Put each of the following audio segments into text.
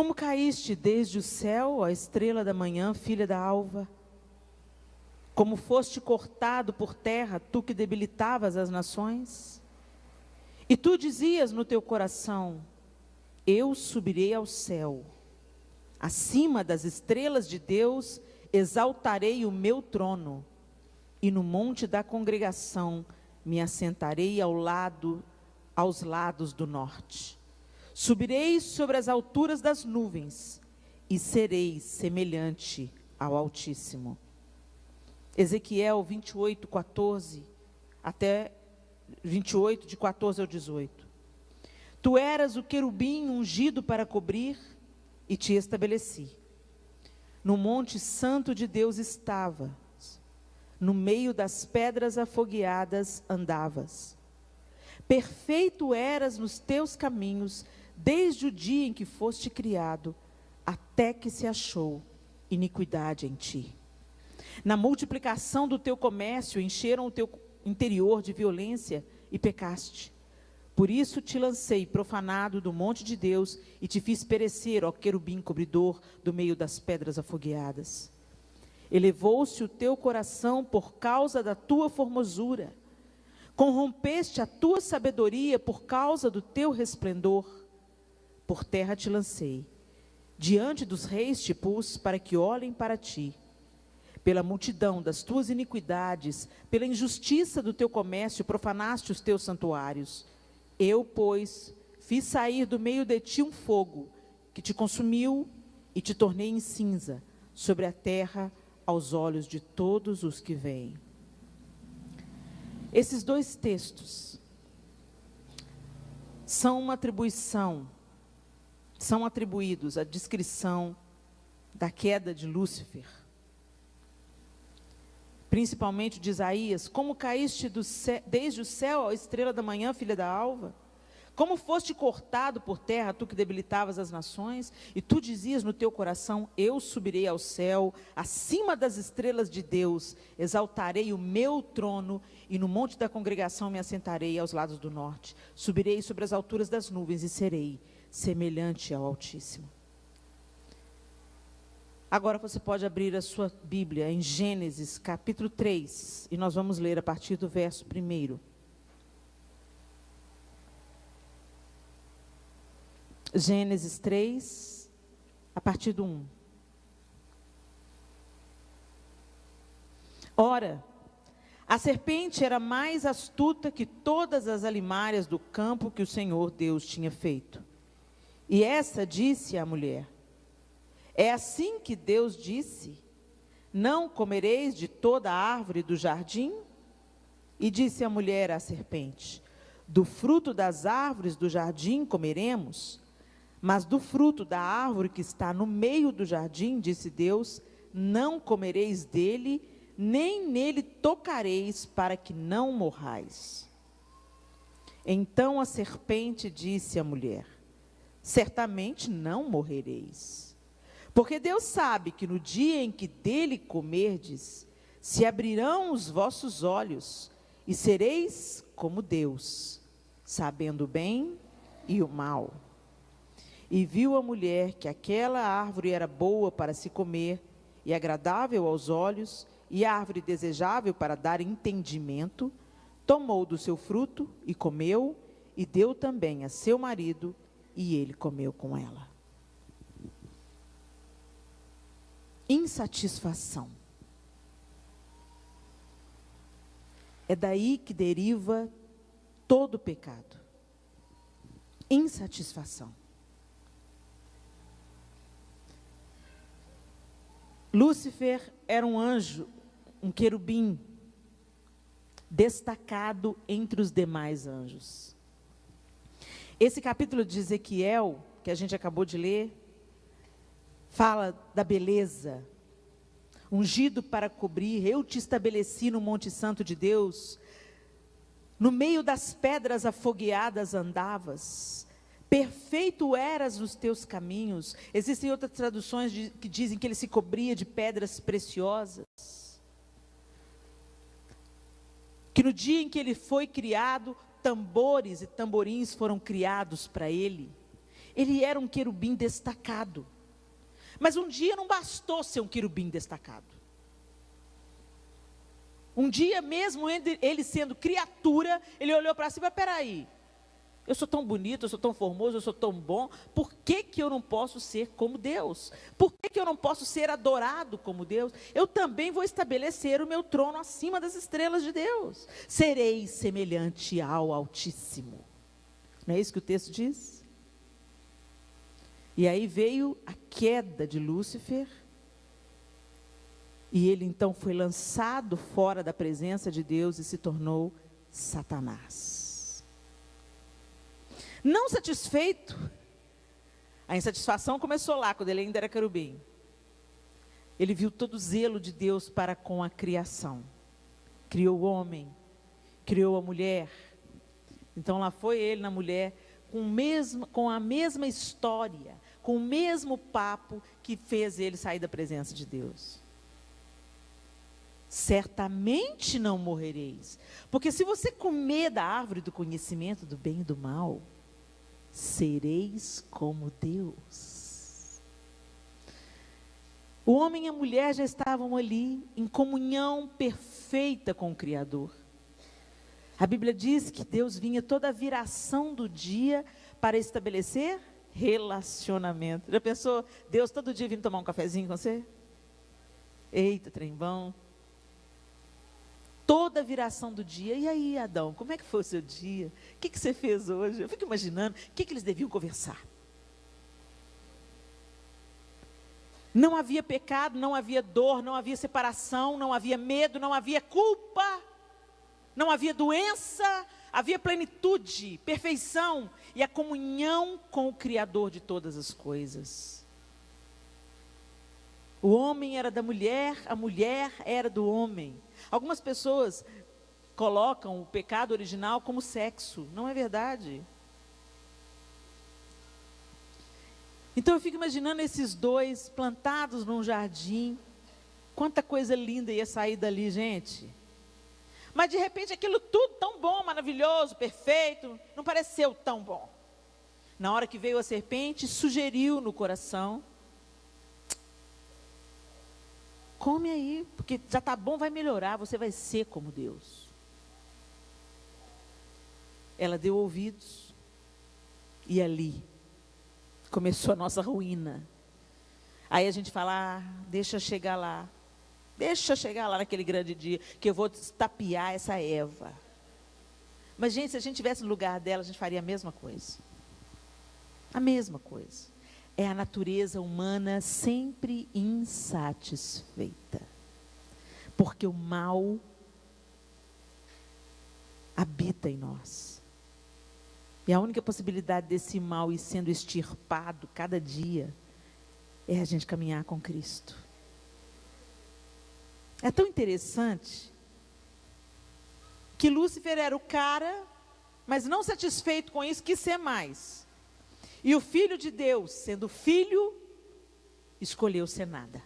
Como caíste desde o céu, ó estrela da manhã, filha da alva? Como foste cortado por terra, tu que debilitavas as nações? E tu dizias no teu coração: eu subirei ao céu, acima das estrelas de Deus exaltarei o meu trono, e no monte da congregação me assentarei aos lados do norte. Subirei sobre as alturas das nuvens, e serei semelhante ao Altíssimo. Ezequiel 28, 14, até 28, de 14 ao 18. Tu eras o querubim ungido para cobrir, e te estabeleci. No monte santo de Deus estavas, no meio das pedras afogueadas andavas. Perfeito eras nos teus caminhos, desde o dia em que foste criado, até que se achou iniquidade em ti. Na multiplicação do teu comércio, encheram o teu interior de violência e pecaste. Por isso te lancei profanado do monte de Deus e te fiz perecer, ó querubim cobridor, do meio das pedras afogueadas. Elevou-se o teu coração por causa da tua formosura. Corrompeste a tua sabedoria por causa do teu resplendor. Por terra te lancei. Diante dos reis te pus para que olhem para ti. Pela multidão das tuas iniquidades, pela injustiça do teu comércio, profanaste os teus santuários. Eu, pois, fiz sair do meio de ti um fogo, que te consumiu e te tornei em cinza, sobre a terra, aos olhos de todos os que veem. Esses dois textos são atribuídos à descrição da queda de Lúcifer. Principalmente de Isaías: como caíste desde o céu, ó estrela da manhã, filha da alva? Como foste cortado por terra, tu que debilitavas as nações? E tu dizias no teu coração: eu subirei ao céu, acima das estrelas de Deus, exaltarei o meu trono, e no monte da congregação me assentarei aos lados do norte. Subirei sobre as alturas das nuvens e serei semelhante ao Altíssimo. Agora você pode abrir a sua Bíblia em Gênesis capítulo 3, e nós vamos ler a partir do verso 1. Gênesis 3, a partir do 1. Ora, a serpente era mais astuta que todas as alimárias do campo que o Senhor Deus tinha feito. E essa disse à mulher: é assim que Deus disse: não comereis de toda a árvore do jardim? E disse a mulher à serpente: do fruto das árvores do jardim comeremos, mas do fruto da árvore que está no meio do jardim, disse Deus, não comereis dele, nem nele tocareis, para que não morrais. Então a serpente disse à mulher: certamente não morrereis. Porque Deus sabe que no dia em que dele comerdes, se abrirão os vossos olhos, e sereis como Deus, sabendo o bem e o mal. E viu a mulher que aquela árvore era boa para se comer, e agradável aos olhos, e árvore desejável para dar entendimento, tomou do seu fruto e comeu, e deu também a seu marido, e ele comeu com ela. Insatisfação. É daí que deriva todo o pecado. Insatisfação. Lúcifer era um anjo, um querubim, destacado entre os demais anjos. Esse capítulo de Ezequiel, que a gente acabou de ler, fala da beleza, ungido para cobrir, eu te estabeleci no Monte Santo de Deus, no meio das pedras afogueadas andavas, perfeito eras nos teus caminhos. Existem outras traduções que dizem que ele se cobria de pedras preciosas, que no dia em que ele foi criado, tambores e tamborins foram criados para ele. ele era um querubim destacado. Mas um dia não bastou ser um querubim destacado. Um dia mesmo, ele sendo criatura, ele olhou para si, mas peraí, eu sou tão bonito, eu sou tão formoso, eu sou tão bom, por que que eu não posso ser como Deus? Por que que eu não posso ser adorado como Deus? Eu também vou estabelecer o meu trono acima das estrelas de Deus. Serei semelhante ao Altíssimo. Não é isso que o texto diz? E aí veio a queda de Lúcifer, e ele então foi lançado fora da presença de Deus e se tornou Satanás. Não satisfeito, a insatisfação começou lá, quando ele ainda era querubim. Ele viu todo o zelo de Deus para com a criação. Criou o homem, criou a mulher. Então lá foi ele na mulher, com a mesma história, com o mesmo papo que fez ele sair da presença de Deus. Certamente não morrereis, porque se você comer da árvore do conhecimento do bem e do mal, sereis como Deus. O homem e a mulher já estavam ali, em comunhão perfeita com o Criador. A Bíblia diz que Deus vinha toda a viração do dia para estabelecer relacionamento. Já pensou, Deus todo dia vindo tomar um cafezinho com você? Eita, trem bom. Toda a viração do dia. E aí, Adão, como é que foi o seu dia? O que você fez hoje? Eu fico imaginando o que eles deviam conversar. Não havia pecado, não havia dor, não havia separação, não havia medo, não havia culpa, não havia doença, havia plenitude, perfeição e a comunhão com o Criador de todas as coisas. O homem era da mulher, a mulher era do homem. Algumas pessoas colocam o pecado original como sexo. Não é verdade. Então eu fico imaginando esses dois plantados num jardim. Quanta coisa linda ia sair dali, gente. Mas de repente aquilo tudo tão bom, maravilhoso, perfeito, não pareceu tão bom. Na hora que veio a serpente, sugeriu no coração: come aí, porque já está bom, vai melhorar, você vai ser como Deus. Ela deu ouvidos, e ali começou a nossa ruína. Aí a gente fala, deixa chegar lá naquele grande dia, que eu vou tapear essa Eva. Mas gente, se a gente estivesse no lugar dela, a gente faria a mesma coisa. A mesma coisa. É a natureza humana sempre insatisfeita. Porque o mal habita em nós. E a única possibilidade desse mal ir sendo extirpado cada dia é a gente caminhar com Cristo. É tão interessante que Lúcifer era o cara, mas não satisfeito com isso, quis ser mais. E o Filho de Deus, sendo filho, escolheu ser nada.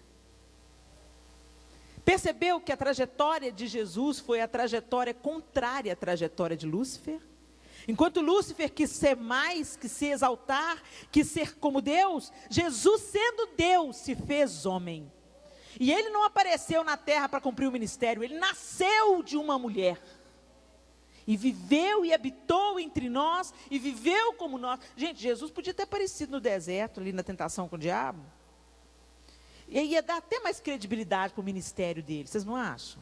Percebeu que a trajetória de Jesus foi a trajetória contrária à trajetória de Lúcifer? Enquanto Lúcifer quis ser mais, quis se exaltar, quis ser como Deus, Jesus, sendo Deus, se fez homem. E ele não apareceu na terra para cumprir o ministério, ele nasceu de uma mulher. E viveu e habitou entre nós, e viveu como nós. Gente, Jesus podia ter aparecido no deserto, ali na tentação com o diabo. E ia dar até mais credibilidade para o ministério dele, vocês não acham?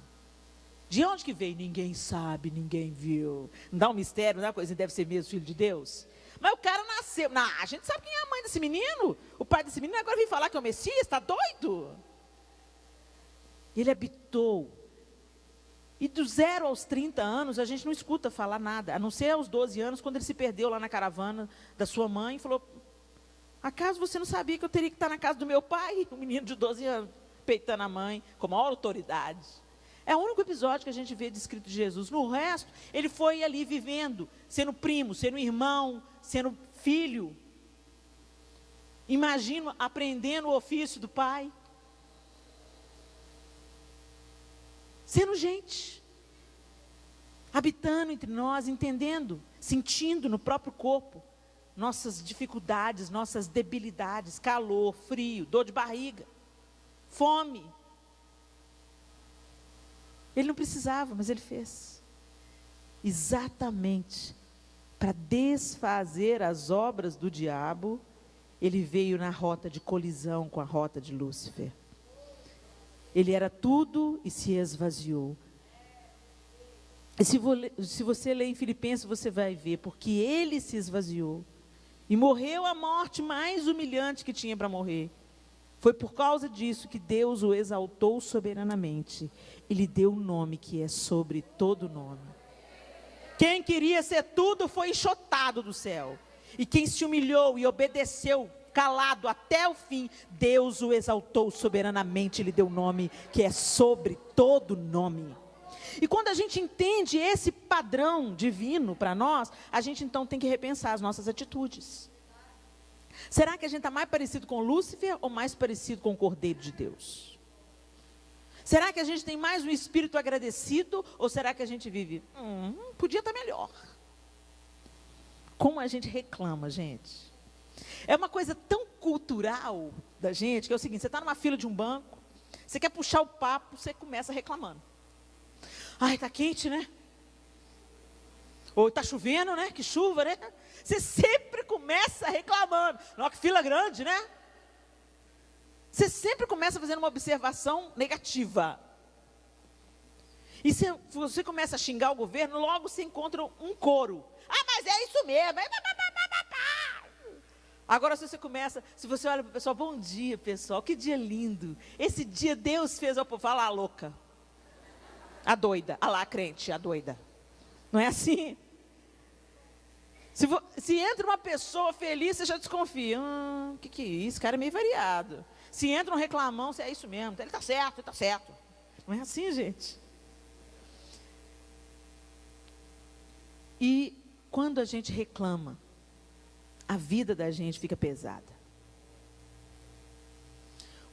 De onde que veio? Ninguém sabe, ninguém viu. Não dá um mistério, não dá uma coisa, deve ser mesmo filho de Deus? Mas o cara nasceu. Não, a gente sabe quem é a mãe desse menino. O pai desse menino agora vem falar que é o Messias, está doido? Ele habitou. E dos 0 aos 30 anos, a gente não escuta falar nada, a não ser aos 12 anos, quando ele se perdeu lá na caravana da sua mãe, e falou, acaso você não sabia que eu teria que estar na casa do meu pai? Um menino de 12 anos, peitando a mãe, com a maior autoridade. É o único episódio que a gente vê descrito de Jesus. No resto, ele foi ali vivendo, sendo primo, sendo irmão, sendo filho. Imagino aprendendo o ofício do pai. Sendo gente. Habitando entre nós, entendendo, sentindo no próprio corpo, nossas dificuldades, nossas debilidades, calor, frio, dor de barriga, fome. Ele não precisava, mas ele fez. Exatamente para desfazer as obras do diabo, ele veio na rota de colisão com a rota de Lúcifer. Ele era tudo e se esvaziou. E se você ler em Filipenses, você vai ver, porque ele se esvaziou e morreu a morte mais humilhante que tinha para morrer. Foi por causa disso que Deus o exaltou soberanamente e lhe deu um nome que é sobre todo nome. Quem queria ser tudo foi enxotado do céu. E quem se humilhou e obedeceu calado até o fim, Deus o exaltou soberanamente e lhe deu um nome que é sobre todo nome. E quando a gente entende esse padrão divino para nós, a gente então tem que repensar as nossas atitudes. Será que a gente está mais parecido com Lúcifer ou mais parecido com o Cordeiro de Deus? Será que a gente tem mais um espírito agradecido ou será que a gente vive, podia estar melhor? Como a gente reclama, gente. É uma coisa tão cultural da gente, que é o seguinte, você está numa fila de um banco, você quer puxar o papo, você começa reclamando. Ai, está quente, né? Ou está chovendo, né? Que chuva, né? Você sempre começa reclamando. Não, que fila grande, né? Você sempre começa fazendo uma observação negativa. E se você começa a xingar o governo, logo você encontra um coro. Ah, mas é isso mesmo. Agora se você olha para o pessoal, bom dia pessoal, que dia lindo. Esse dia Deus fez, fala a louca. A doida, a lá crente, a doida. Não é assim? Se entra uma pessoa feliz, você já desconfia. Que é isso? Esse cara é meio variado. Se entra um reclamão, você é isso mesmo. Ele está certo, ele está certo. Não é assim, gente? E quando a gente reclama, a vida da gente fica pesada.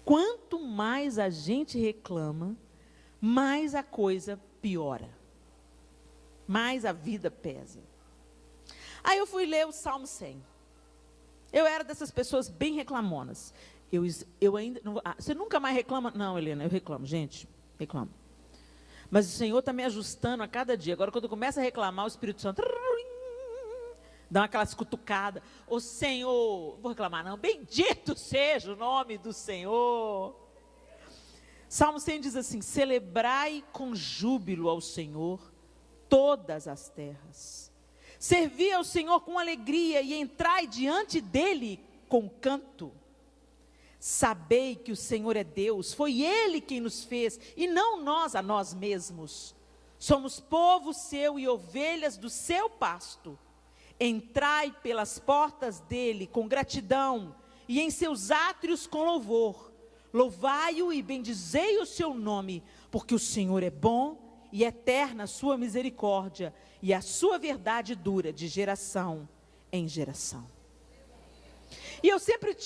Quanto mais a gente reclama, mais a coisa piora. Mais a vida pesa. Aí eu fui ler o Salmo 100. Eu era dessas pessoas bem reclamonas. Eu ainda não, você nunca mais reclama? Não, Helena, eu reclamo, gente, reclamo. Mas o Senhor está me ajustando a cada dia. Agora, quando eu começo a reclamar, o Espírito Santo dá aquelas cutucadas. Ô Senhor, vou reclamar não, bendito seja o nome do Senhor. Salmo 100 diz assim: celebrai com júbilo ao Senhor todas as terras. Servi ao Senhor com alegria e entrai diante dele com canto. Sabei que o Senhor é Deus, foi Ele quem nos fez, e não nós a nós mesmos. Somos povo seu e ovelhas do seu pasto. Entrai pelas portas dele com gratidão, e em seus átrios com louvor. Louvai-o e bendizei o seu nome, porque o Senhor é bom e eterna a sua misericórdia, e a sua verdade dura de geração em geração. E eu sempre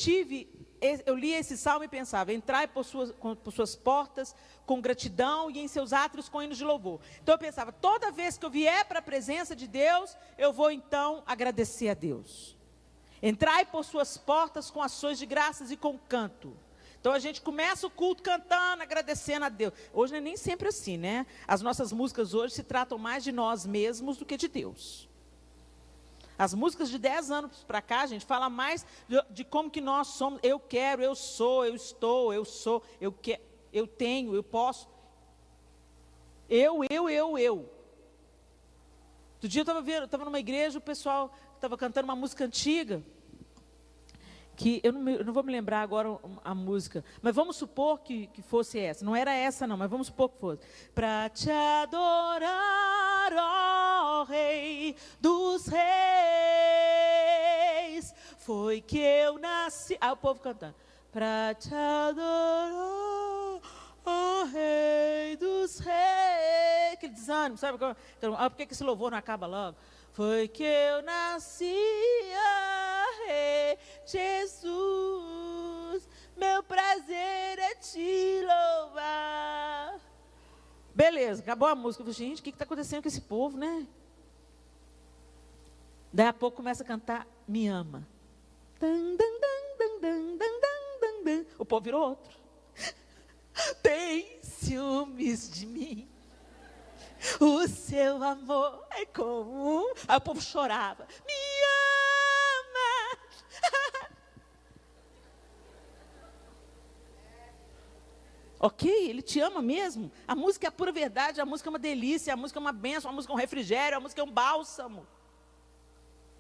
eu lia esse salmo e pensava, entrai por suas portas com gratidão e em seus átrios com hinos de louvor. Então eu pensava, toda vez que eu vier para a presença de Deus, eu vou então agradecer a Deus. Entrai por suas portas com ações de graças e com canto. Então a gente começa o culto cantando, agradecendo a Deus. Hoje não é nem sempre assim, né? As nossas músicas hoje se tratam mais de nós mesmos do que de Deus. As músicas de 10 anos para cá, gente, fala mais de como que nós somos. Eu quero, eu sou, eu estou, eu sou, eu quero, eu tenho, eu posso. Eu. Outro dia eu estava numa igreja, o pessoal estava cantando uma música antiga, que eu não vou me lembrar agora a música, mas vamos supor que fosse essa. Não era essa não, mas vamos supor que fosse. Para te adorar, ó Rei dos Reis, foi que eu nasci. Aí o povo cantando. Para te adorar, ó Rei dos Reis. Aquele desânimo, sabe? Então, por que esse louvor não acaba logo? Foi que eu nasci, Rei Jesus, meu prazer é te louvar. Beleza, acabou a música. Eu falei, gente, o que está acontecendo com esse povo, né? Daí a pouco começa a cantar, me ama. Dan, dan, dan, dan, dan, dan, dan, dan. O povo virou outro. Tem ciúmes de mim. O seu amor é comum. Aí o povo chorava. Me ama. Ok, ele te ama mesmo. A música é a pura verdade, a música é uma delícia, a música é uma bênção, a música é um refrigério, a música é um bálsamo.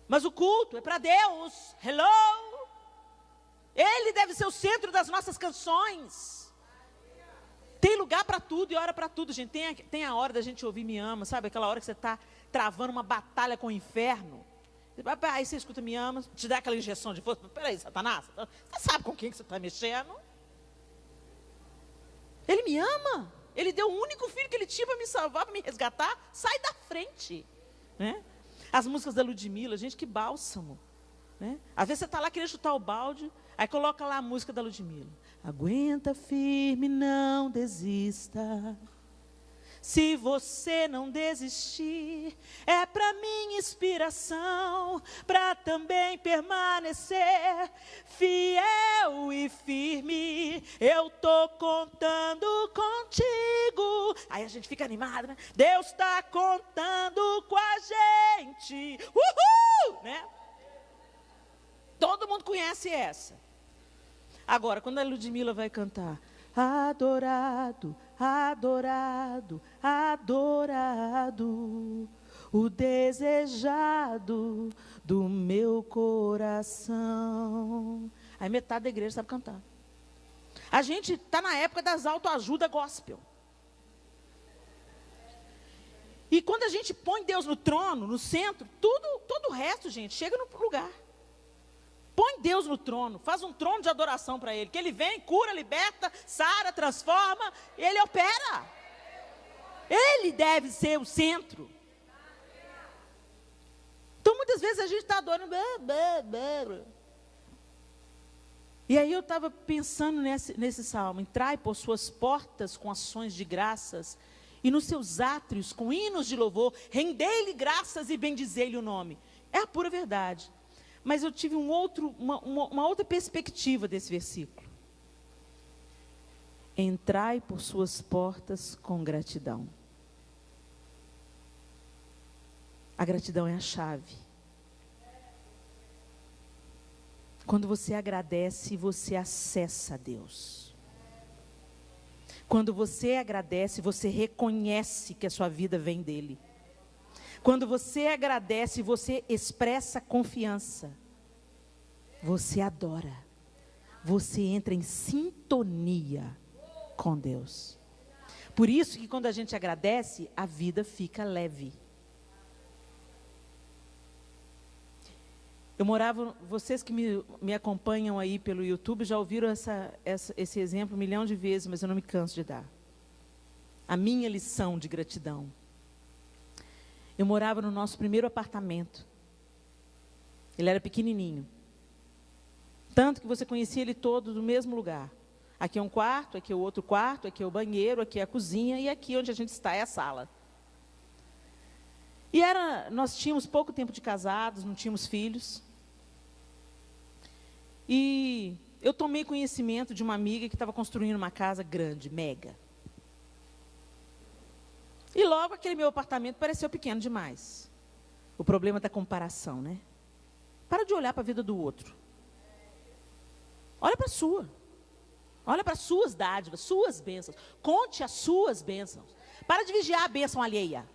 Mas o culto é para Deus. Hello! Ele deve ser o centro das nossas canções. Tem lugar para tudo e hora para tudo, gente. Tem a hora da gente ouvir me ama, sabe? Aquela hora que você está travando uma batalha com o inferno. Aí você escuta me ama, te dá aquela injeção de força. Peraí, Satanás, você sabe com quem que você está mexendo? Ele me ama. Ele deu o único filho que ele tinha para me salvar, para me resgatar. Sai da frente, né? As músicas da Ludmilla, gente, que bálsamo, né? Às vezes você está lá querendo chutar o balde, aí coloca lá a música da Ludmilla. Aguenta firme, não desista. Se você não desistir, é para minha inspiração, para também permanecer fiel e firme. Eu tô contando contigo. Aí a gente fica animado, né? Deus está contando com a gente. Uhul! Né? Todo mundo conhece essa. Agora, quando a Ludmilla vai cantar, adorado, adorado, adorado, o desejado do meu coração. Aí metade da igreja sabe cantar. A gente está na época das autoajuda gospel. E quando a gente põe Deus no trono, no centro, todo o resto, gente, chega no lugar. Põe Deus no trono, faz um trono de adoração para Ele, que Ele vem, cura, liberta, sara, transforma, Ele opera. Ele deve ser o centro. Então muitas vezes a gente está adorando. E aí eu estava pensando nesse salmo, entrai por suas portas com ações de graças, e nos seus átrios com hinos de louvor, rendei-lhe graças e bendizei-lhe o nome. É a pura verdade. Mas eu tive uma outra perspectiva desse versículo. Entrai por suas portas com gratidão. A gratidão é a chave. Quando você agradece, você acessa a Deus. Quando você agradece, você reconhece que a sua vida vem dEle. Quando você agradece, você expressa confiança. Você adora. Você entra em sintonia com Deus. Por isso que quando a gente agradece, a vida fica leve. Eu morava, vocês que me acompanham aí pelo YouTube já ouviram esse exemplo 1 milhão de vezes, mas eu não me canso de dar. A minha lição de gratidão. Eu morava no nosso primeiro apartamento. Ele era pequenininho. Tanto que você conhecia ele todo do mesmo lugar. Aqui é um quarto, aqui é o outro quarto, aqui é o banheiro, aqui é a cozinha e aqui onde a gente está é a sala. E nós tínhamos pouco tempo de casados, não tínhamos filhos. E eu tomei conhecimento de uma amiga que estava construindo uma casa grande, mega. E logo aquele meu apartamento pareceu pequeno demais. O problema da comparação, né? Para de olhar para a vida do outro. Olha para a sua. Olha para as suas dádivas, suas bênçãos. Conte as suas bênçãos. Para de vigiar a bênção alheia.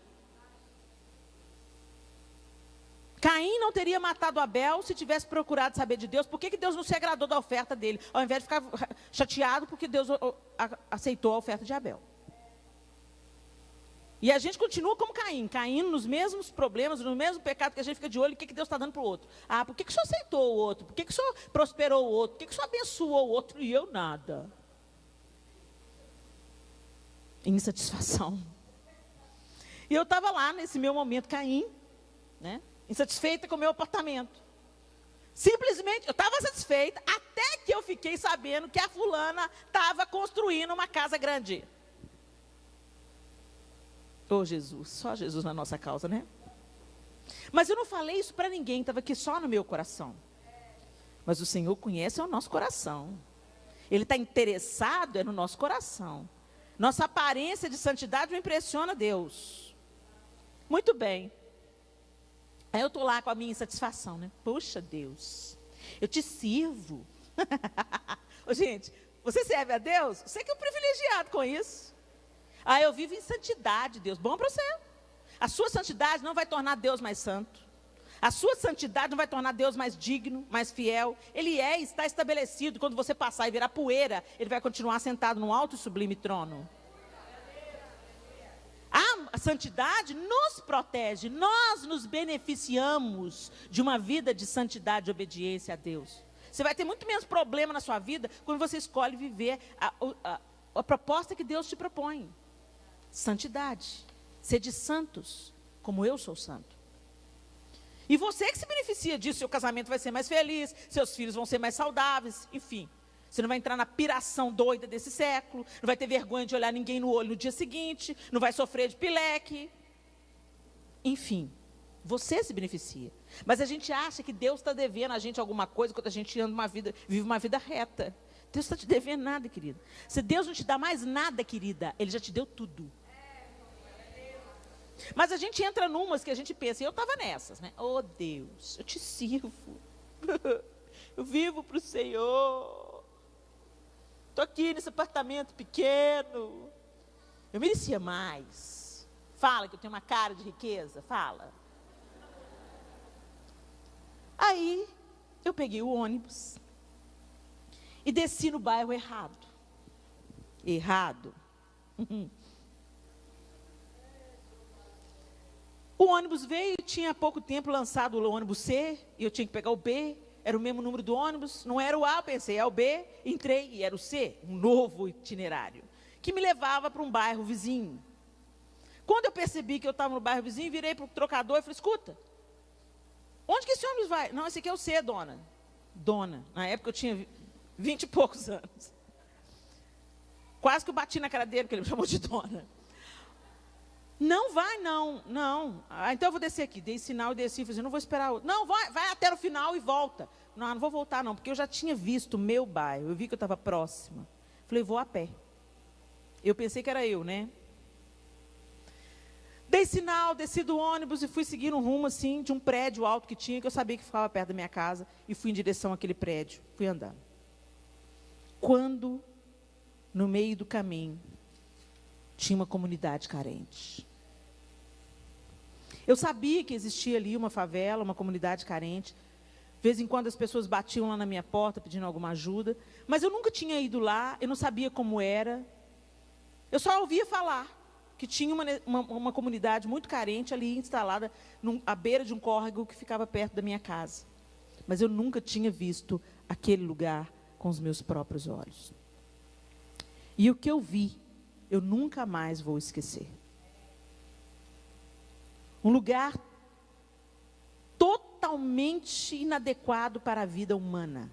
Caim não teria matado Abel se tivesse procurado saber de Deus. Por que Deus não se agradou da oferta dele? Ao invés de ficar chateado porque Deus aceitou a oferta de Abel. E a gente continua como Caim, caindo nos mesmos problemas, no mesmo pecado, que a gente fica de olho, o que Deus está dando para o outro. Ah, por que o senhor aceitou o outro? Por que o senhor prosperou o outro? Por que o senhor abençoou o outro e eu nada? Insatisfação. E eu estava lá nesse meu momento, Caim, né? Insatisfeita com o meu apartamento. Simplesmente, eu estava satisfeita, até que eu fiquei sabendo que a fulana estava construindo uma casa grande. Oh, Jesus, só Jesus na nossa causa, né? Mas eu não falei isso para ninguém, estava aqui só no meu coração. Mas o Senhor conhece o nosso coração. Ele está interessado no nosso coração. Nossa aparência de santidade não impressiona Deus. Muito bem. Aí eu estou lá com a minha insatisfação, né? Poxa, Deus, eu te sirvo. Ô, gente, você serve a Deus? Você que é um privilegiado com isso. Ah, eu vivo em santidade, Deus. Bom para você. A sua santidade não vai tornar Deus mais santo. A sua santidade não vai tornar Deus mais digno, mais fiel. Ele está estabelecido. Quando você passar e virar poeira, Ele vai continuar sentado num alto e sublime trono. A santidade nos protege. Nós nos beneficiamos de uma vida de santidade e obediência a Deus. Você vai ter muito menos problema na sua vida quando você escolhe viver a proposta que Deus te propõe. Santidade. Sede santos, como eu sou santo. E você que se beneficia disso, seu casamento vai ser mais feliz, seus filhos vão ser mais saudáveis, enfim. Você não vai entrar na piração doida desse século, não vai ter vergonha de olhar ninguém no olho no dia seguinte, não vai sofrer de pileque. Enfim, você se beneficia. Mas a gente acha que Deus está devendo a gente alguma coisa quando a gente vive uma vida reta. Deus está te devendo nada, querida. Se Deus não te dá mais nada, querida, Ele já te deu tudo. Mas a gente entra numas que a gente pensa, e eu estava nessas, né? Oh Deus, eu te sirvo. Eu vivo para o Senhor. Estou aqui nesse apartamento pequeno. Eu merecia mais. Fala que eu tenho uma cara de riqueza, fala. Aí, eu peguei o ônibus e desci no bairro errado. Errado. O ônibus veio, tinha há pouco tempo lançado o ônibus C, e eu tinha que pegar o B, era o mesmo número do ônibus, não era o A, eu pensei, é o B, entrei, e era o C, um novo itinerário, que me levava para um bairro vizinho. Quando eu percebi que eu estava no bairro vizinho, virei para o trocador e falei, escuta, onde que esse ônibus vai? Não, esse aqui é o C, dona. Dona, na época eu tinha 20 e poucos anos. Quase que eu bati na cara dele, porque ele me chamou de dona. Não vai, não. Ah, então eu vou descer aqui. Dei sinal e desci. Falei, não vou esperar outro. Não, vai até o final e volta. Não vou voltar não, porque eu já tinha visto o meu bairro. Eu vi que eu estava próxima. Falei, vou a pé. Eu pensei que era eu, né? Dei sinal, desci do ônibus e fui seguindo um rumo assim, de um prédio alto que tinha, que eu sabia que ficava perto da minha casa. E fui em direção àquele prédio. Fui andando. Quando, no meio do caminho, tinha uma comunidade carente. Eu sabia que existia ali uma favela, uma comunidade carente. De vez em quando as pessoas batiam lá na minha porta pedindo alguma ajuda. Mas eu nunca tinha ido lá, eu não sabia como era. Eu só ouvia falar que tinha uma comunidade muito carente ali instalada à beira de um córrego que ficava perto da minha casa. Mas eu nunca tinha visto aquele lugar com os meus próprios olhos. E o que eu vi, eu nunca mais vou esquecer. Um lugar totalmente inadequado para a vida humana.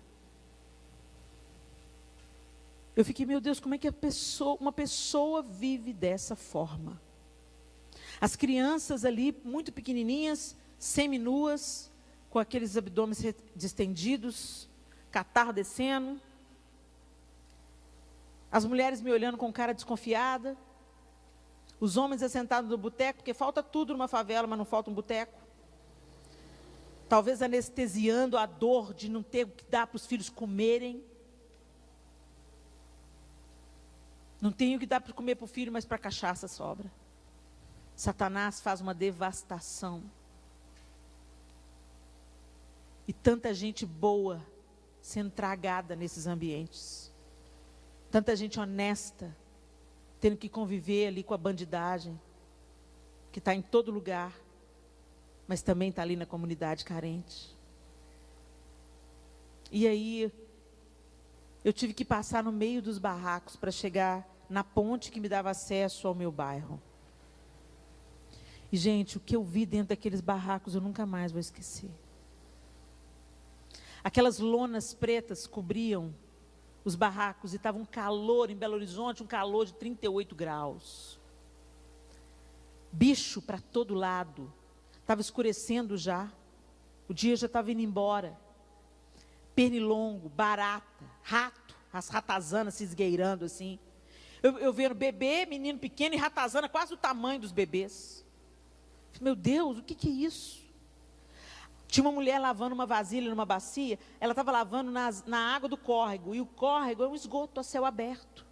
Eu fiquei, meu Deus, como é que uma pessoa vive dessa forma? As crianças ali, muito pequenininhas, seminuas, com aqueles abdômenes distendidos, catarro descendo. As mulheres me olhando com cara desconfiada. Os homens assentados no boteco, porque falta tudo numa favela, mas não falta um boteco. Talvez anestesiando a dor de não ter o que dar para os filhos comerem. Não tem o que dar para comer para o filho, mas para a cachaça sobra. Satanás faz uma devastação. E tanta gente boa sendo tragada nesses ambientes. Tanta gente honesta, tendo que conviver ali com a bandidagem, que está em todo lugar, mas também está ali na comunidade carente. E aí, eu tive que passar no meio dos barracos para chegar na ponte que me dava acesso ao meu bairro. E, gente, o que eu vi dentro daqueles barracos eu nunca mais vou esquecer. Aquelas lonas pretas cobriam os barracos e estava um calor em Belo Horizonte, um calor de 38 graus. Bicho para todo lado. Estava escurecendo já. O dia já estava indo embora. Pernilongo, barata, rato, as ratazanas se esgueirando assim. Eu vendo bebê, menino pequeno e ratazana quase do tamanho dos bebês. Meu Deus, o que é isso? Tinha uma mulher lavando uma vasilha numa bacia, ela estava lavando na água do córrego, e o córrego é um esgoto a céu aberto.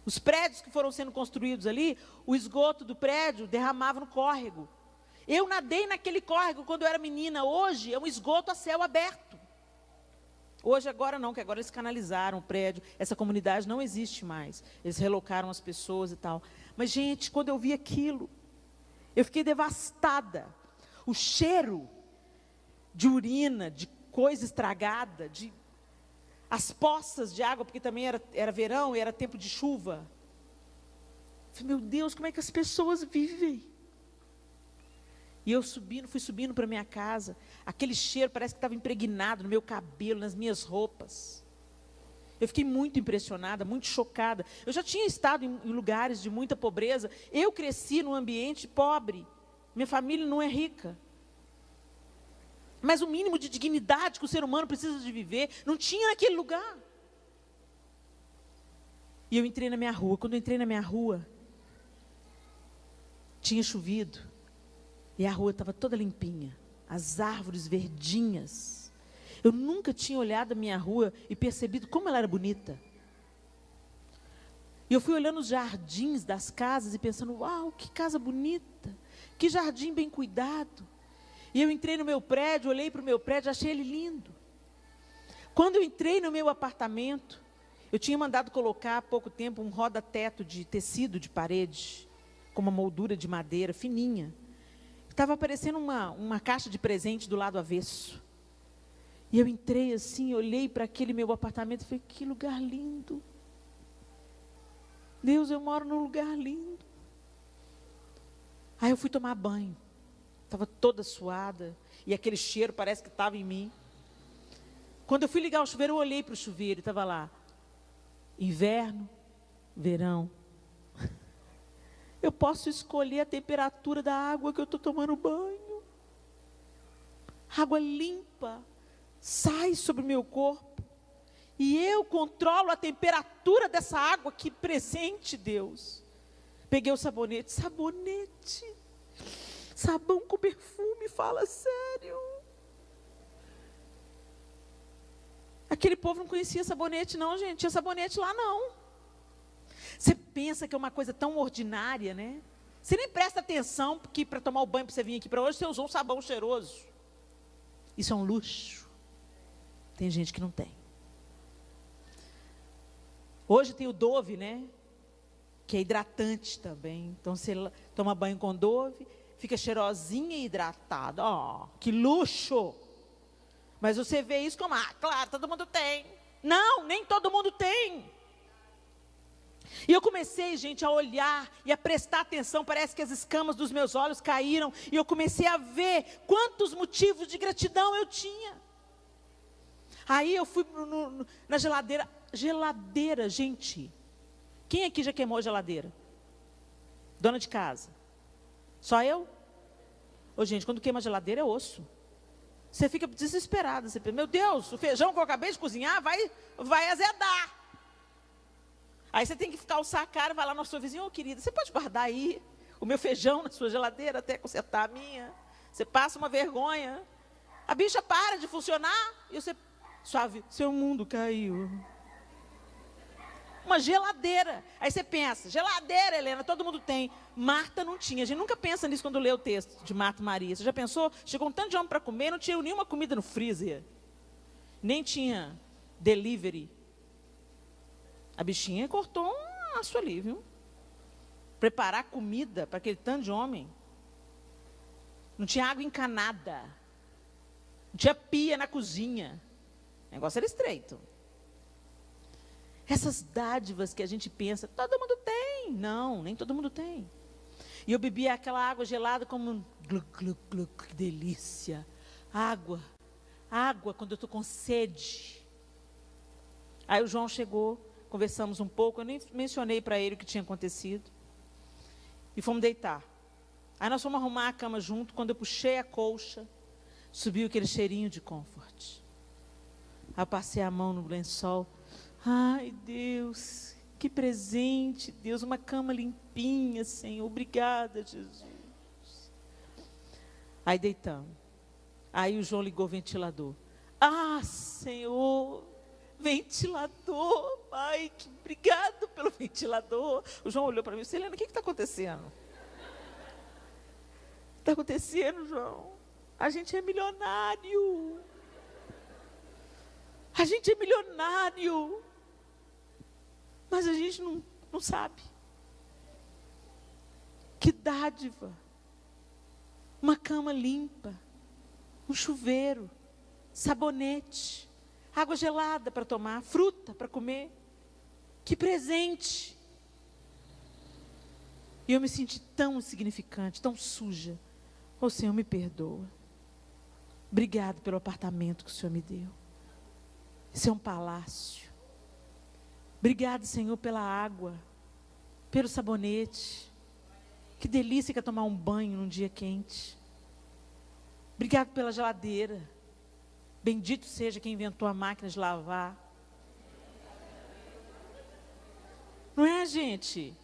Os prédios que foram sendo construídos ali, o esgoto do prédio derramava no córrego. Eu nadei naquele córrego quando eu era menina, hoje é um esgoto a céu aberto. Hoje, agora não, que agora eles canalizaram o prédio, essa comunidade não existe mais. Eles relocaram as pessoas e tal. Mas, gente, quando eu vi aquilo, eu fiquei devastada. O cheiro de urina, de coisa estragada, as poças de água, porque também era verão e era tempo de chuva. Eu falei, meu Deus, como é que as pessoas vivem? E eu fui subindo para minha casa, aquele cheiro parece que estava impregnado no meu cabelo, nas minhas roupas. Eu fiquei muito impressionada, muito chocada. Eu já tinha estado em lugares de muita pobreza, eu cresci num ambiente pobre, minha família não é rica. Mas o mínimo de dignidade que o ser humano precisa de viver, não tinha naquele lugar. E eu entrei na minha rua, quando eu entrei na minha rua, tinha chovido. E a rua estava toda limpinha, as árvores verdinhas. Eu nunca tinha olhado a minha rua e percebido como ela era bonita. E eu fui olhando os jardins das casas e pensando, uau, que casa bonita, que jardim bem cuidado. E eu entrei no meu prédio, olhei para o meu prédio, achei ele lindo. Quando eu entrei no meu apartamento, eu tinha mandado colocar há pouco tempo um roda-teto de tecido de parede, com uma moldura de madeira fininha. Estava aparecendo uma caixa de presente do lado avesso. E eu entrei assim, olhei para aquele meu apartamento e falei, que lugar lindo. Deus, eu moro num lugar lindo. Aí eu fui tomar banho. Estava toda suada. E aquele cheiro parece que estava em mim. Quando eu fui ligar o chuveiro, eu olhei para o chuveiro e estava lá. Inverno, verão. Eu posso escolher a temperatura da água que eu estou tomando banho. Água limpa sai sobre o meu corpo. E eu controlo a temperatura dessa água, que presente, Deus. Peguei o sabonete. Sabão com perfume, fala sério. Aquele povo não conhecia sabonete não, gente. Tinha sabonete lá não. Você pensa que é uma coisa tão ordinária, né? Você nem presta atenção, porque para tomar o banho, para você vir aqui para hoje, você usou um sabão cheiroso. Isso é um luxo. Tem gente que não tem. Hoje tem o Dove, né? Que é hidratante também. Então você toma banho com Dove, fica cheirosinha e hidratada. Ó, que luxo! Mas você vê isso como, claro, todo mundo tem. Não, nem todo mundo tem. E eu comecei, gente, a olhar e a prestar atenção. Parece que as escamas dos meus olhos caíram. E eu comecei a ver quantos motivos de gratidão eu tinha. Aí eu fui na geladeira. Geladeira, gente. Quem aqui já queimou a geladeira? Dona de casa. Só eu? Ô, gente, quando queima a geladeira é osso. Você fica desesperada. Você pensa, meu Deus, o feijão que eu acabei de cozinhar vai azedar. Aí você tem que calçar a cara e vai lá na sua vizinha, ô querida, você pode guardar aí o meu feijão na sua geladeira até consertar a minha? Você passa uma vergonha. A bicha para de funcionar e você, suave, seu mundo caiu. Uma geladeira. Aí você pensa, geladeira, Helena, todo mundo tem. Marta não tinha. A gente nunca pensa nisso quando lê o texto de Marta e Maria. Você já pensou? Chegou um tanto de homem para comer, não tinha nenhuma comida no freezer. Nem tinha delivery. A bichinha cortou um aço ali, viu? Preparar comida para aquele tanto de homem. Não tinha água encanada. Não tinha pia na cozinha. O negócio era estreito. Essas dádivas que a gente pensa, todo mundo tem. Não, nem todo mundo tem. E eu bebia aquela água gelada como gluc, gluc, gluc, que delícia. Água quando eu estou com sede. Aí o João chegou, conversamos um pouco, eu nem mencionei para ele o que tinha acontecido. E fomos deitar. Aí nós fomos arrumar a cama junto. Quando eu puxei a colcha, subiu aquele cheirinho de Comfort. Aí eu passei a mão no lençol. Ai, Deus, que presente, Deus, uma cama limpinha, Senhor. Obrigada, Jesus. Aí deitamos. Aí o João ligou o ventilador. Ah, Senhor, ventilador, Pai, obrigado pelo ventilador. O João olhou para mim e disse: Helena, o que está acontecendo? Está acontecendo, João? A gente é milionário. A gente é milionário. Mas a gente não sabe. Que dádiva. Uma cama limpa. Um chuveiro. Sabonete. Água gelada para tomar. Fruta para comer. Que presente. E eu me senti tão insignificante, tão suja. Ô Senhor, me perdoa. Obrigado pelo apartamento que o Senhor me deu. Isso é um palácio. Obrigado, Senhor, pela água, pelo sabonete. Que delícia que é tomar um banho num dia quente. Obrigado pela geladeira. Bendito seja quem inventou a máquina de lavar. Não é, gente?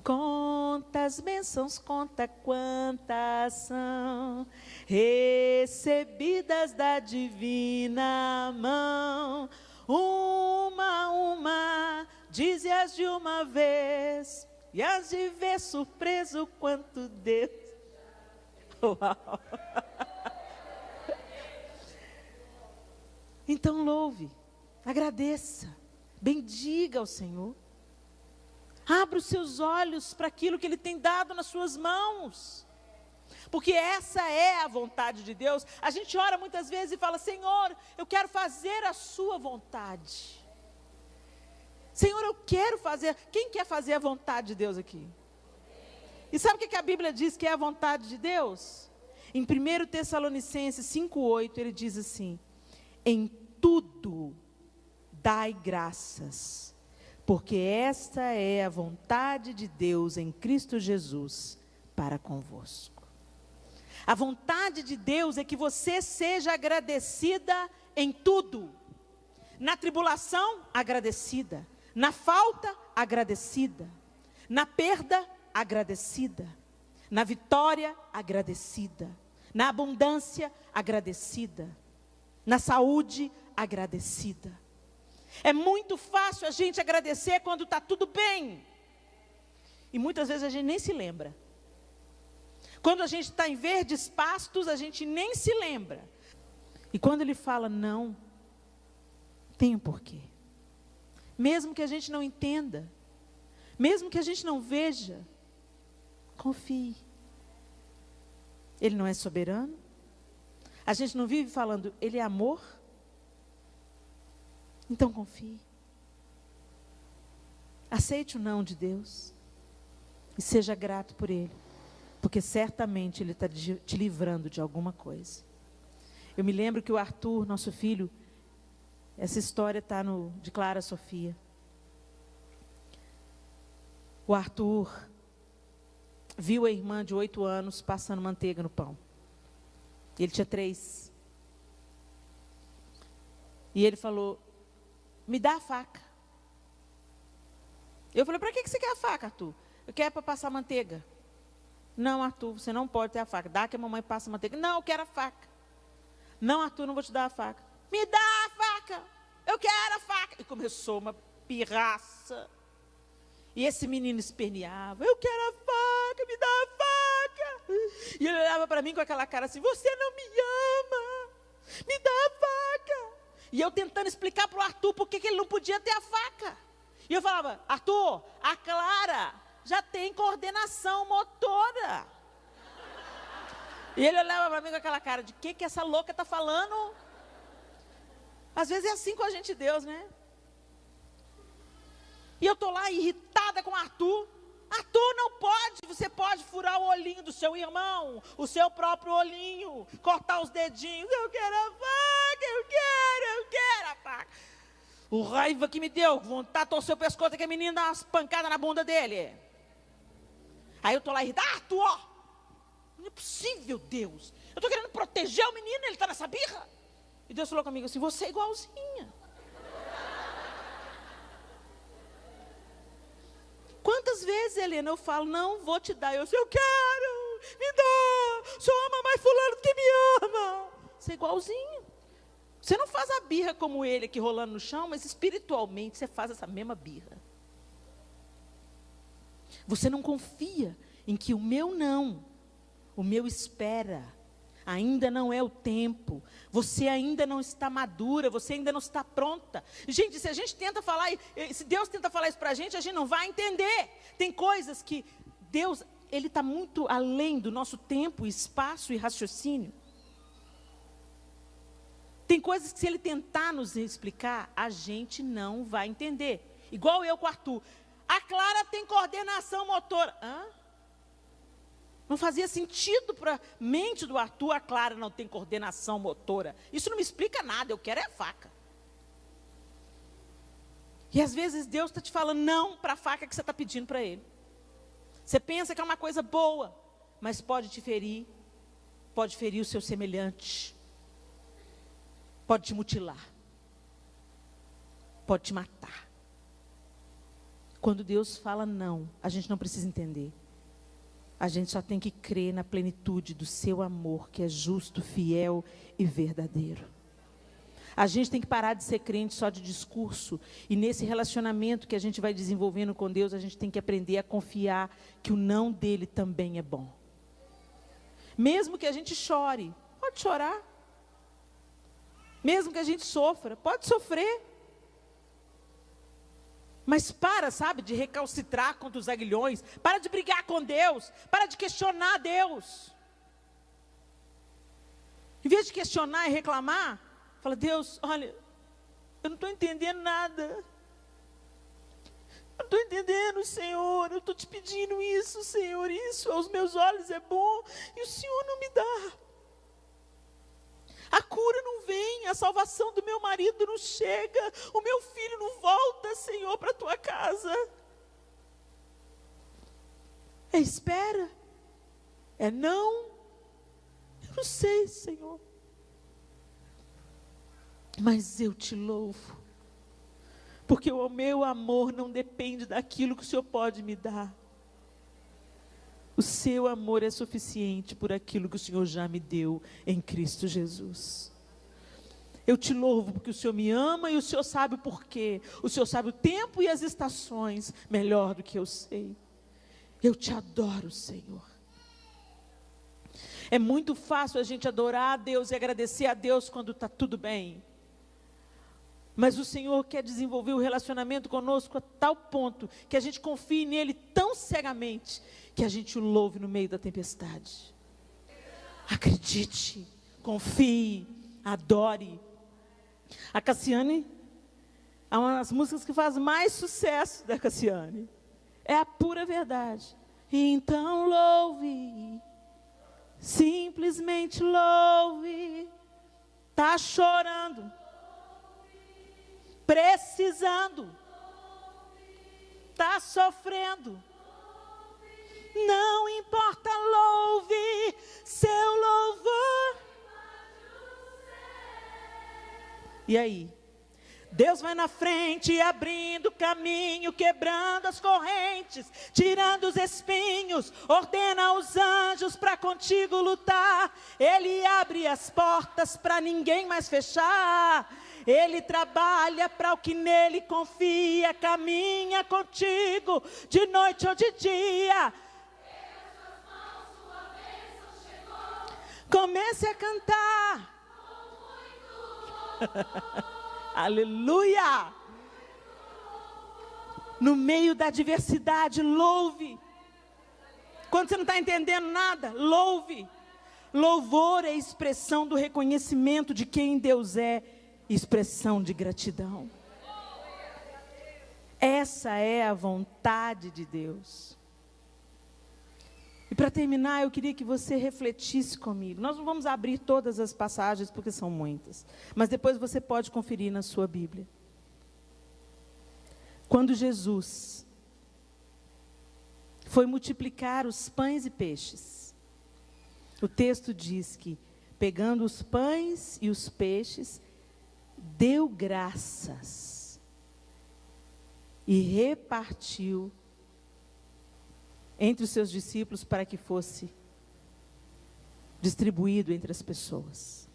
Contas bênçãos, conta quantas são recebidas da divina mão. Uma a uma, dize-as de uma vez, e as de ver surpreso quanto Deus. Uau! Então louve, agradeça, bendiga ao Senhor. Abra os seus olhos para aquilo que Ele tem dado nas suas mãos. Porque essa é a vontade de Deus. A gente ora muitas vezes e fala: Senhor, eu quero fazer a sua vontade. Senhor, eu quero fazer. Quem quer fazer a vontade de Deus aqui? E sabe o que a Bíblia diz que é a vontade de Deus? Em 1 Tessalonicenses 5,8 ele diz assim: em tudo dai graças, porque esta é a vontade de Deus em Cristo Jesus para convosco. A vontade de Deus é que você seja agradecida em tudo. Na tribulação, agradecida. Na falta, agradecida. Na perda, agradecida. Na vitória, agradecida. Na abundância, agradecida. Na saúde, agradecida. É muito fácil a gente agradecer quando está tudo bem. E muitas vezes a gente nem se lembra. Quando a gente está em verdes pastos, a gente nem se lembra. E quando Ele fala não, tem um porquê. Mesmo que a gente não entenda, mesmo que a gente não veja, confie. Ele não é soberano? A gente não vive falando, Ele é amor? Então confie. Aceite o não de Deus. E seja grato por Ele. Porque certamente Ele está te livrando de alguma coisa. Eu me lembro que o Arthur, nosso filho, essa história está de Clara Sofia. O Arthur viu a irmã de 8 anos passando manteiga no pão. Ele tinha 3. E ele falou: me dá a faca. Eu falei: para que você quer a faca, Arthur? Eu quero para passar manteiga. Não, Arthur, você não pode ter a faca. Dá que a mamãe passa manteiga. Não, eu quero a faca. Não, Arthur, não vou te dar a faca. Me dá a faca. Eu quero a faca. E começou uma pirraça. E esse menino esperneava: eu quero a faca, me dá a faca. E ele olhava para mim com aquela cara assim: você não me ama. Me dá a faca. E eu tentando explicar para o Arthur por que ele não podia ter a faca. E eu falava: Arthur, a Clara já tem coordenação motora. E ele olhava para mim com aquela cara de: que essa louca está falando? Às vezes é assim com a gente, Deus, né? E eu estou lá irritada com o Arthur. Arthur, não pode. Você pode furar o olhinho do seu irmão, o seu próprio olhinho, cortar os dedinhos. Eu quero a faca, eu quero a faca. O raiva que me deu, vontade de torcer o pescoço, que a menina dá umas pancadas na bunda dele. Aí eu estou lá irritada: Arthur, ó, Não é possível, Deus. Eu estou querendo proteger o menino, ele está nessa birra. E Deus falou comigo assim, você é igualzinha. Quantas vezes, Helena, eu falo, não vou te dar. Eu quero, me dá. O senhor ama mais fulano do que me ama. Você é igualzinho. Você não faz a birra como ele aqui rolando no chão, mas espiritualmente você faz essa mesma birra. Você não confia em que o meu não, o meu espera, ainda não é o tempo, você ainda não está madura, você ainda não está pronta. Gente, se a gente tenta falar, se Deus tenta falar isso para a gente não vai entender. Tem coisas que Deus, Ele está muito além do nosso tempo, espaço e raciocínio. Tem coisas que se Ele tentar nos explicar, a gente não vai entender. Igual eu com o Arthur. A Clara tem coordenação motora. Hã? Não fazia sentido para a mente do Arthur, a Clara não tem coordenação motora. Isso não me explica nada, eu quero é a faca. E às vezes Deus está te falando não para a faca que você está pedindo para Ele. Você pensa que é uma coisa boa, mas pode te ferir, pode ferir o seu semelhante, pode te mutilar, pode te matar. Quando Deus fala não, a gente não precisa entender. A gente só tem que crer na plenitude do seu amor, que é justo, fiel e verdadeiro. A gente tem que parar de ser crente só de discurso. E nesse relacionamento que a gente vai desenvolvendo com Deus, a gente tem que aprender a confiar que o não dele também é bom. Mesmo que a gente chore, pode chorar. Mesmo que a gente sofra, pode sofrer. Mas sabe, de recalcitrar contra os aguilhões. Para de brigar com Deus. Para de questionar Deus. Em vez de questionar e reclamar, fala, Deus, olha, eu não estou entendendo nada. Eu não estou entendendo, Senhor. Eu estou te pedindo isso, Senhor. Isso aos meus olhos é bom. E o Senhor não me dá. A cura não vem, a salvação do meu marido não chega, o meu filho não volta, Senhor, para a tua casa. É espera? É não? Eu não sei, Senhor. Mas eu te louvo, porque o meu amor não depende daquilo que o Senhor pode me dar. O seu amor é suficiente por aquilo que o Senhor já me deu em Cristo Jesus. Eu te louvo porque o Senhor me ama e o Senhor sabe o porquê. O Senhor sabe o tempo e as estações melhor do que eu sei. Eu te adoro, Senhor. É muito fácil a gente adorar a Deus e agradecer a Deus quando está tudo bem. Mas o Senhor quer desenvolver o relacionamento conosco a tal ponto que a gente confie nele tão cegamente que a gente o louve no meio da tempestade. Acredite, confie, adore. A Cassiane, é uma das músicas que faz mais sucesso da Cassiane. É a pura verdade. Então louve, simplesmente louve. Está chorando, precisando, está sofrendo. Não importa, louve seu louvor. E aí? Deus vai na frente, abrindo caminho, quebrando as correntes, tirando os espinhos, ordena aos anjos para contigo lutar. Ele abre as portas para ninguém mais fechar. Ele trabalha para o que nele confia, caminha contigo de noite ou de dia. Comece a cantar. Aleluia! No meio da adversidade, louve. Quando você não está entendendo nada, louve. Louvor é expressão do reconhecimento de quem Deus é, expressão de gratidão. Essa é a vontade de Deus. E para terminar, eu queria que você refletisse comigo. Nós não vamos abrir todas as passagens, porque são muitas. Mas depois você pode conferir na sua Bíblia. Quando Jesus foi multiplicar os pães e peixes, O texto diz que, pegando os pães e os peixes, deu graças e repartiu entre os seus discípulos para que fosse distribuído entre as pessoas.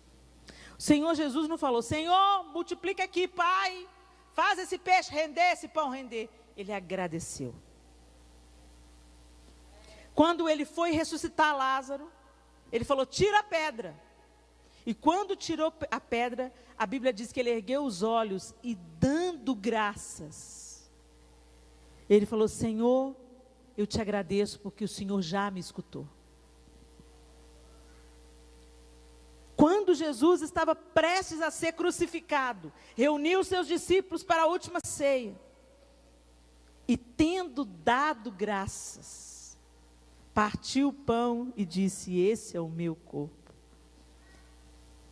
O Senhor Jesus não falou: Senhor, multiplica aqui, Pai, faz esse peixe render, esse pão render. Ele agradeceu. Quando ele foi ressuscitar Lázaro, ele falou: tira a pedra. E quando tirou a pedra, a Bíblia diz que ele ergueu os olhos e, dando graças, ele falou: Senhor, eu te agradeço porque o Senhor já me escutou. Quando Jesus estava prestes a ser crucificado, reuniu seus discípulos para a última ceia. E tendo dado graças, partiu o pão e disse: esse é o meu corpo.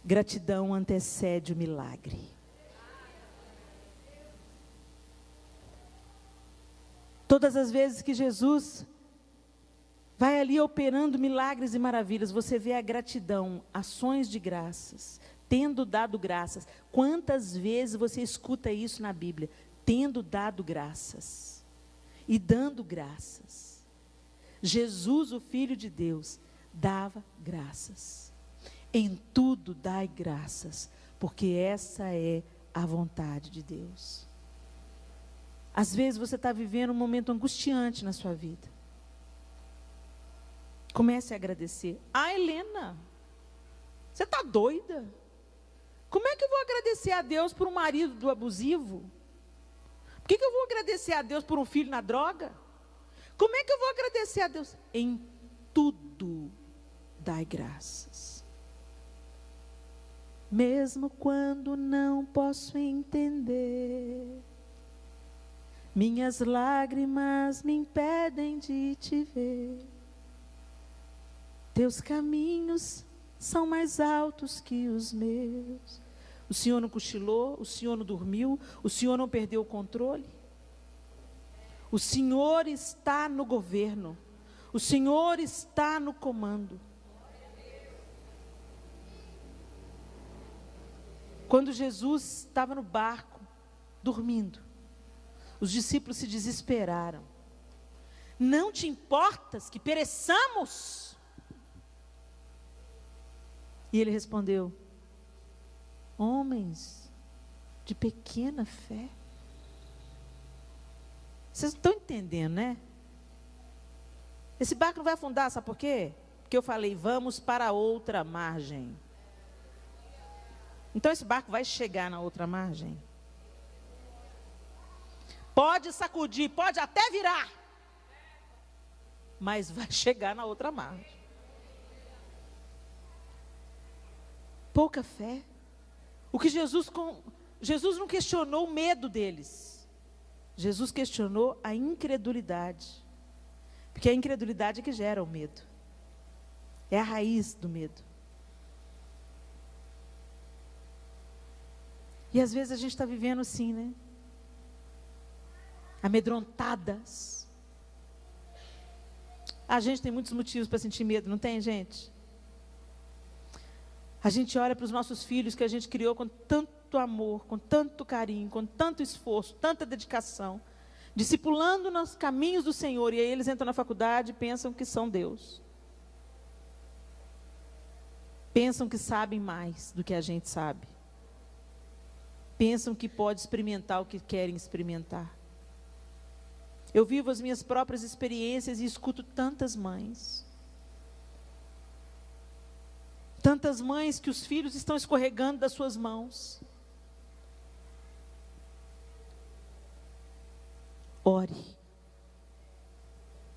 Gratidão antecede o milagre. Todas as vezes que Jesus vai ali operando milagres e maravilhas, você vê a gratidão, ações de graças, tendo dado graças. Quantas vezes você escuta isso na Bíblia? Tendo dado graças e dando graças. Jesus, o Filho de Deus, dava graças. Em tudo dai graças, porque essa é a vontade de Deus. Às vezes você está vivendo um momento angustiante na sua vida. Comece a agradecer. Ah, Helena, você está doida? Como é que eu vou agradecer a Deus por um marido abusivo? Por que eu vou agradecer a Deus por um filho na droga? Como é que eu vou agradecer a Deus? Em tudo dai graças. Mesmo quando não posso entender, minhas lágrimas me impedem de te ver. Teus caminhos são mais altos que os meus. O Senhor não cochilou, o Senhor não dormiu, o Senhor não perdeu o controle. O Senhor está no governo, o Senhor está no comando. Quando Jesus estava no barco, dormindo, os discípulos se desesperaram. Não te importas que pereçamos? E ele respondeu: homens de pequena fé. Vocês não estão entendendo, né? Esse barco não vai afundar, sabe por quê? Porque eu falei: vamos para outra margem. Então esse barco vai chegar na outra margem. Pode sacudir, pode até virar, mas vai chegar na outra margem. Pouca fé. O que Jesus não questionou o medo deles. Jesus questionou a incredulidade. Porque a incredulidade é que gera o medo. É a raiz do medo. E às vezes a gente está vivendo assim, né? Amedrontadas. A gente tem muitos motivos para sentir medo, não tem, gente? A gente olha para os nossos filhos que a gente criou com tanto amor, com tanto carinho, com tanto esforço, tanta dedicação, discipulando nos caminhos do Senhor, e aí eles entram na faculdade e pensam que são Deus. Pensam que sabem mais do que a gente sabe. Pensam que pode experimentar o que querem experimentar. Eu vivo as minhas próprias experiências e escuto tantas mães. Tantas mães que os filhos estão escorregando das suas mãos. Ore.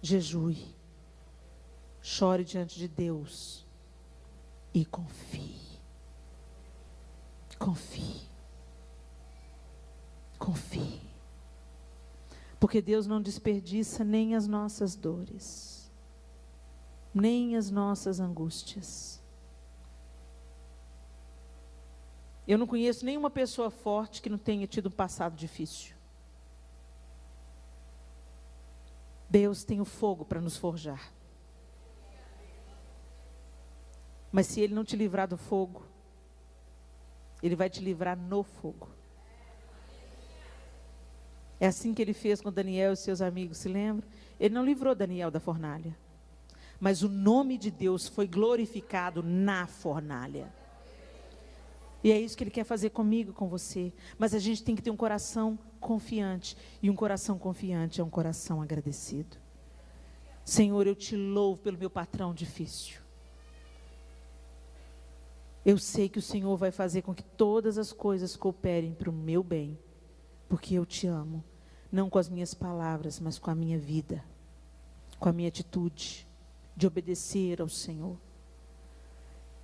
Jejue. Chore diante de Deus. E confie. Confie. Confie. Porque Deus não desperdiça nem as nossas dores, nem as nossas angústias. Eu não conheço nenhuma pessoa forte que não tenha tido um passado difícil. Deus tem o fogo para nos forjar. Mas se Ele não te livrar do fogo, Ele vai te livrar no fogo. É assim que Ele fez com Daniel e seus amigos, se lembra? Ele não livrou Daniel da fornalha, mas o nome de Deus foi glorificado na fornalha. E é isso que Ele quer fazer comigo, com você. Mas a gente tem que ter um coração confiante. E um coração confiante é um coração agradecido. Senhor, eu te louvo pelo meu patrão difícil. Eu sei que o Senhor vai fazer com que todas as coisas cooperem para o meu bem. Porque eu te amo. Não com as minhas palavras, mas com a minha vida. Com a minha atitude de obedecer ao Senhor.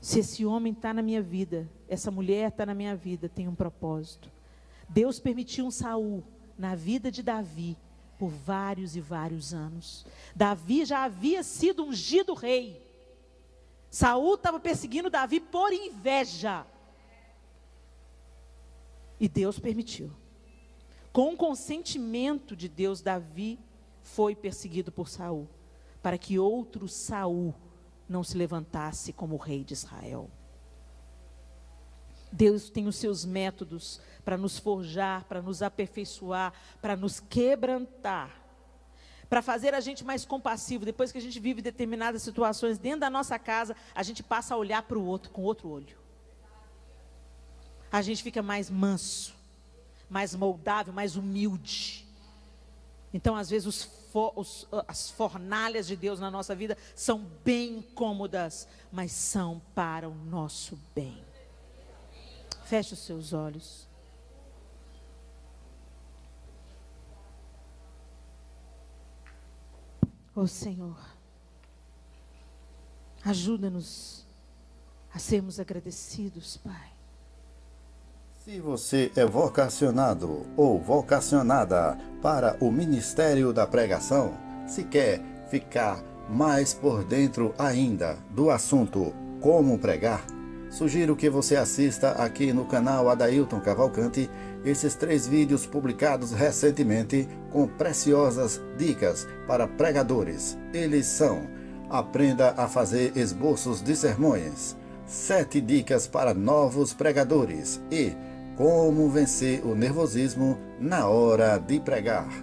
Se esse homem está na minha vida, essa mulher está na minha vida, tem um propósito. Deus permitiu um Saul na vida de Davi por vários e vários anos. Davi já havia sido ungido rei. Saul estava perseguindo Davi por inveja. E Deus permitiu. Com o consentimento de Deus, Davi foi perseguido por Saul, para que outro Saul não se levantasse como rei de Israel. Deus tem os seus métodos para nos forjar, para nos aperfeiçoar, para nos quebrantar, para fazer a gente mais compassivo. Depois que a gente vive determinadas situações dentro da nossa casa, a gente passa a olhar para o outro com outro olho. A gente fica mais manso, mais moldável, mais humilde. Então, às vezes, as fornalhas de Deus na nossa vida são bem incômodas, mas são para o nosso bem. Feche os seus olhos. Ó Senhor, ajuda-nos a sermos agradecidos, Pai. Se você é vocacionado ou vocacionada para o ministério da pregação, se quer ficar mais por dentro ainda do assunto como pregar, sugiro que você assista aqui no canal Adailton Cavalcante esses 3 vídeos publicados recentemente com preciosas dicas para pregadores. Eles são: aprenda a fazer esboços de sermões, 7 dicas para novos pregadores e como vencer o nervosismo na hora de pregar.